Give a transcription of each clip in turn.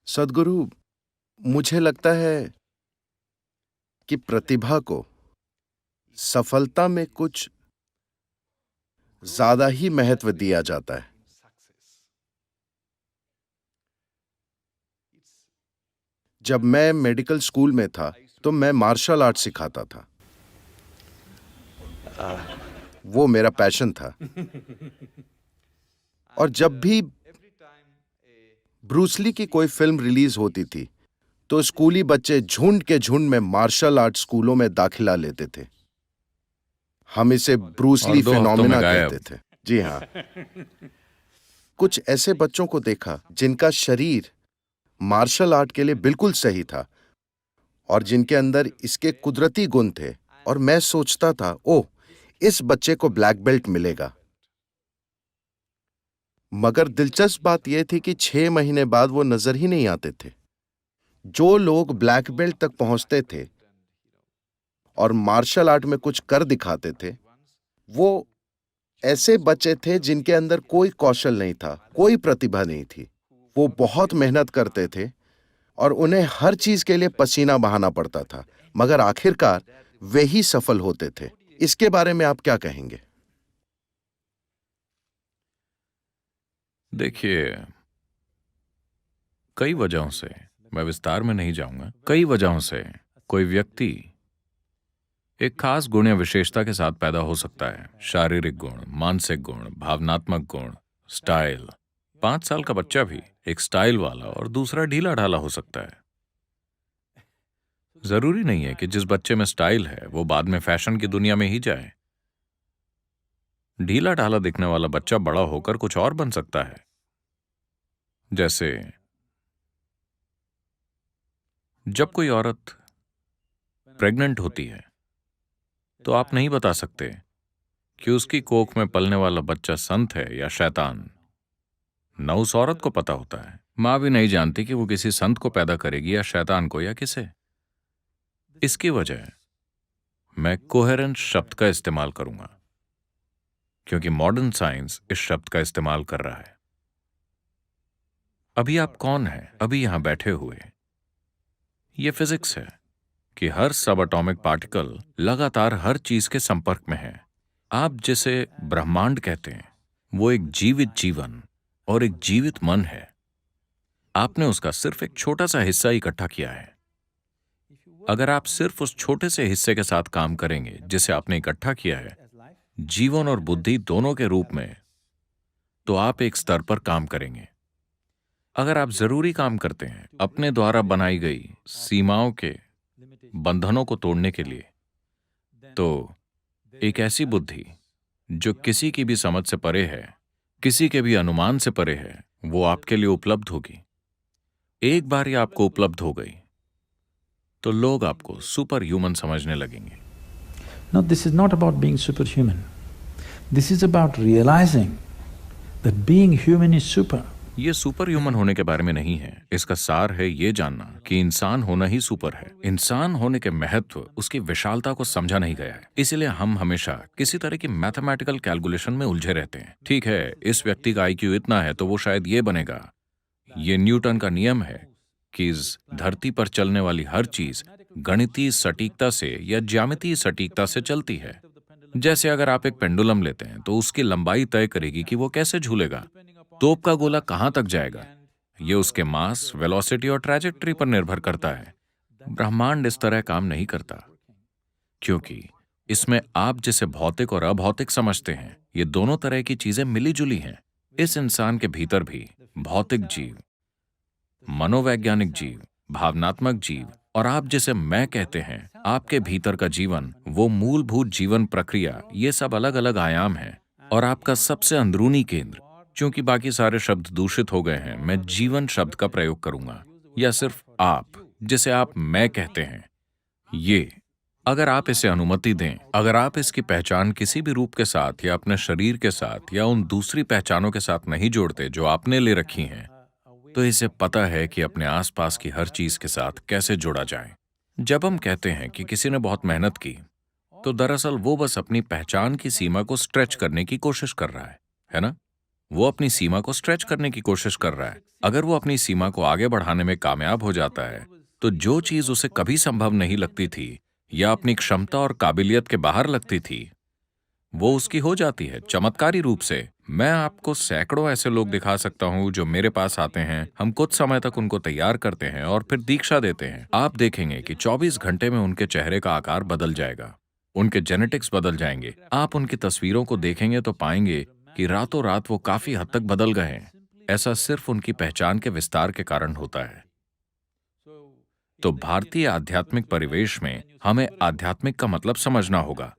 सद्गुरु, मुझे लगता है कि प्रतिभा को सफलता में कुछ ज्यादा ही महत्व दिया जाता है। जब मैं मेडिकल स्कूल में था तो मैं मार्शल आर्ट सिखाता था। वो मेरा पैशन था। और जब भी ब्रूस ली की कोई फिल्म रिलीज होती थी तो स्कूली बच्चे झुंड के झुंड में मार्शल आर्ट स्कूलों में दाखिला लेते थे। हम इसे ब्रूस और ली 2 हफ्तों में फिनोमिना कहते गायब। थे। जी हाँ। कुछ ऐसे बच्चों को देखा जिनका शरीर मार्शल आर्ट के लिए बिल्कुल सही था और जिनके अंदर इसके कुदरती गुण थे, और मैं सोचता था, ओह, इस बच्चे को ब्लैक बेल्ट मिलेगा। मगर दिलचस्प बात यह थी कि 6 महीने बाद वो नजर ही नहीं आते थे। जो लोग ब्लैक बेल्ट तक पहुंचते थे और मार्शल आर्ट में कुछ कर दिखाते थे, वो ऐसे बच्चे थे जिनके अंदर कोई कौशल नहीं था, कोई प्रतिभा नहीं थी। वो बहुत मेहनत करते थे और उन्हें हर चीज के लिए पसीना बहाना पड़ता था, मगर आखिरकार वे ही सफल होते थे। इसके बारे में आप क्या कहेंगे? देखिए, कई वजहों से, मैं विस्तार में नहीं जाऊंगा, कई वजहों से कोई व्यक्ति एक खास गुण या विशेषता के साथ पैदा हो सकता है। शारीरिक गुण, मानसिक गुण, भावनात्मक गुण, स्टाइल। 5 साल का बच्चा भी एक स्टाइल वाला और दूसरा ढीला ढाला हो सकता है। जरूरी नहीं है कि जिस बच्चे में स्टाइल है वो बाद में फैशन की दुनिया में ही जाए। ढीला ढाला दिखने वाला बच्चा बड़ा होकर कुछ और बन सकता है। जैसे जब कोई औरत प्रेग्नेंट होती है तो आप नहीं बता सकते कि उसकी कोख में पलने वाला बच्चा संत है या शैतान। न उस औरत को पता होता है। मां भी नहीं जानती कि वो किसी संत को पैदा करेगी या शैतान को या किसे। इसकी वजह मैं कोहेरेंट शब्द का इस्तेमाल करूंगा, क्योंकि मॉडर्न साइंस इस शब्द का इस्तेमाल कर रहा है। अभी आप कौन हैं? अभी यहां बैठे हुए। ये फिजिक्स है कि हर सब एटॉमिक पार्टिकल लगातार हर चीज के संपर्क में है। आप जिसे ब्रह्मांड कहते हैं वो एक जीवित जीवन और एक जीवित मन है। आपने उसका सिर्फ एक छोटा सा हिस्सा इकट्ठा किया है। अगर आप सिर्फ उस छोटे से हिस्से के साथ काम करेंगे जिसे आपने इकट्ठा किया है, जीवन और बुद्धि दोनों के रूप में, तो आप एक स्तर पर काम करेंगे। अगर आप जरूरी काम करते हैं अपने द्वारा बनाई गई सीमाओं के बंधनों को तोड़ने के लिए, तो एक ऐसी बुद्धि जो किसी की भी समझ से परे है, किसी के भी अनुमान से परे है, वो आपके लिए उपलब्ध होगी। एक बार ये आपको उपलब्ध हो गई तो लोग आपको सुपर ह्यूमन समझने लगेंगे। No, this is not about being superhuman. This is about realizing that being human is super. ये सुपर ह्यूमन होने के बारे में नहीं है। इसका सार है ये जानना कि इंसान होना ही सुपर है। इंसान होने के महत्व, उसकी विशालता को समझा नहीं गया है। इसीलिए हम हमेशा किसी तरह की मैथमेटिकल कैलकुलेशन में उलझे रहते हैं। ठीक है, इस व्यक्ति का आईक्यू इतना है तो वो शायद ये बनेगा। ये न्यूटन का नियम है कि इस धरती पर चलने वाली हर चीज गणितीय सटीकता से या ज्यामितीय सटीकता से चलती है। जैसे अगर आप एक पेंडुलम लेते हैं तो उसकी लंबाई तय करेगी कि वो कैसे झूलेगा। तोप का गोला कहां तक जाएगा, ये उसके मास, वेलोसिटी और ट्रैजेक्टरी पर निर्भर करता है। ब्रह्मांड इस तरह काम नहीं करता, क्योंकि इसमें आप जिसे भौतिक और अभौतिक समझते हैं, ये दोनों तरह की चीजें मिली जुली हैं। इस इंसान के भीतर भी भौतिक जीव, मनोवैज्ञानिक जीव, भावनात्मक जीव और आप जिसे मैं कहते हैं, आपके भीतर का जीवन, वो मूलभूत जीवन प्रक्रिया, ये सब अलग अलग आयाम हैं। और आपका सबसे अंदरूनी केंद्र, क्योंकि बाकी सारे शब्द दूषित हो गए हैं, मैं जीवन शब्द का प्रयोग करूंगा, या सिर्फ आप जिसे आप मैं कहते हैं। ये, अगर आप इसे अनुमति दें, अगर आप इसकी पहचान किसी भी रूप के साथ या अपने शरीर के साथ या उन दूसरी पहचानों के साथ नहीं जोड़ते जो आपने ले रखी हैं, तो इसे पता है कि अपने आसपास की हर चीज के साथ कैसे जोड़ा जाए। जब हम कहते हैं कि किसी ने बहुत मेहनत की, तो दरअसल वो बस अपनी पहचान की सीमा को स्ट्रेच करने की कोशिश कर रहा है ना? वो अपनी सीमा को स्ट्रेच करने की कोशिश कर रहा है। अगर वो अपनी सीमा को आगे बढ़ाने में कामयाब हो जाता है, तो जो चीज उसे कभी संभव नहीं लगती थी या अपनी क्षमता और काबिलियत के बाहर लगती थी, वो उसकी हो जाती है चमत्कारी रूप से। मैं आपको सैकड़ों ऐसे लोग दिखा सकता हूं जो मेरे पास आते हैं, हम कुछ समय तक उनको तैयार करते हैं और फिर दीक्षा देते हैं। आप देखेंगे कि 24 घंटे में उनके चेहरे का आकार बदल जाएगा, उनके जेनेटिक्स बदल जाएंगे। आप उनकी तस्वीरों को देखेंगे तो पाएंगे कि रातों रात वो काफी हद तक बदल गए हैं। ऐसा सिर्फ उनकी पहचान के विस्तार के कारण होता है। तो भारतीय आध्यात्मिक परिवेश में हमें आध्यात्मिक का मतलब समझना होगा।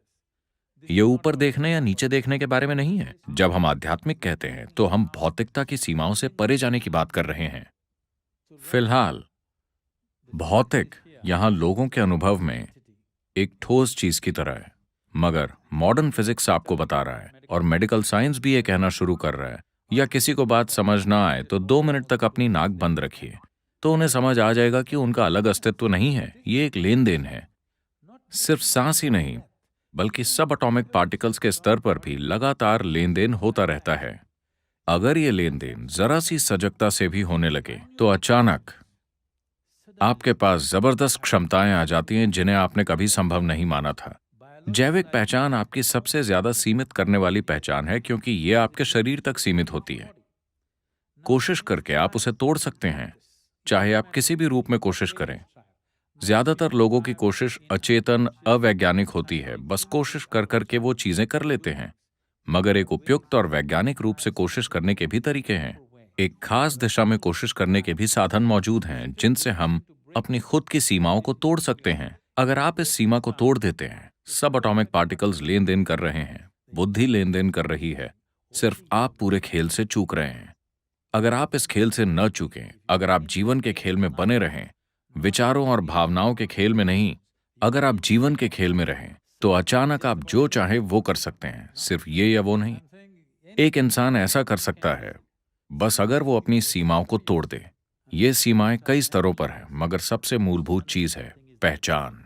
ये ऊपर देखने या नीचे देखने के बारे में नहीं है। जब हम आध्यात्मिक कहते हैं तो हम भौतिकता की सीमाओं से परे जाने की बात कर रहे हैं। फिलहाल भौतिक यहां लोगों के अनुभव में एक ठोस चीज की तरह है, मगर मॉडर्न फिजिक्स आपको बता रहा है और मेडिकल साइंस भी ये कहना शुरू कर रहा है, या किसी को बात समझ ना आए तो 2 मिनट तक अपनी नाक बंद रखिए, तो उन्हें समझ आ जाएगा कि उनका अलग अस्तित्व नहीं है, ये एक लेन देन है। सिर्फ सांस ही नहीं, बल्कि सब एटॉमिक पार्टिकल्स के स्तर पर भी लगातार लेन देन होता रहता है। अगर ये लेन देन जरा सी सजगता से भी होने लगे तो अचानक आपके पास जबरदस्त क्षमताएं आ जाती हैं जिन्हें आपने कभी संभव नहीं माना था। जैविक पहचान आपकी सबसे ज्यादा सीमित करने वाली पहचान है, क्योंकि ये आपके शरीर तक सीमित होती है। कोशिश करके आप उसे तोड़ सकते हैं, चाहे आप किसी भी रूप में कोशिश करें। ज्यादातर लोगों की कोशिश अचेतन, अवैज्ञानिक होती है, बस कोशिश कर करके वो चीजें कर लेते हैं। मगर एक उपयुक्त और वैज्ञानिक रूप से कोशिश करने के भी तरीके हैं। एक खास दिशा में कोशिश करने के भी साधन मौजूद हैं, जिनसे हम अपनी खुद की सीमाओं को तोड़ सकते हैं। अगर आप इस सीमा को तोड़ देते हैं, सब एटॉमिक पार्टिकल्स लेन देन कर रहे हैं, बुद्धि लेन देन कर रही है, सिर्फ आप पूरे खेल से चूक रहे हैं। अगर आप इस खेल से न चूकें, अगर आप जीवन के खेल में बने रहें, विचारों और भावनाओं के खेल में नहीं, अगर आप जीवन के खेल में रहें, तो अचानक आप जो चाहे वो कर सकते हैं। सिर्फ ये या वो नहीं, एक इंसान ऐसा कर सकता है, बस अगर वो अपनी सीमाओं को तोड़ दे। ये सीमाएं कई स्तरों पर हैं, मगर सबसे मूलभूत चीज है पहचान।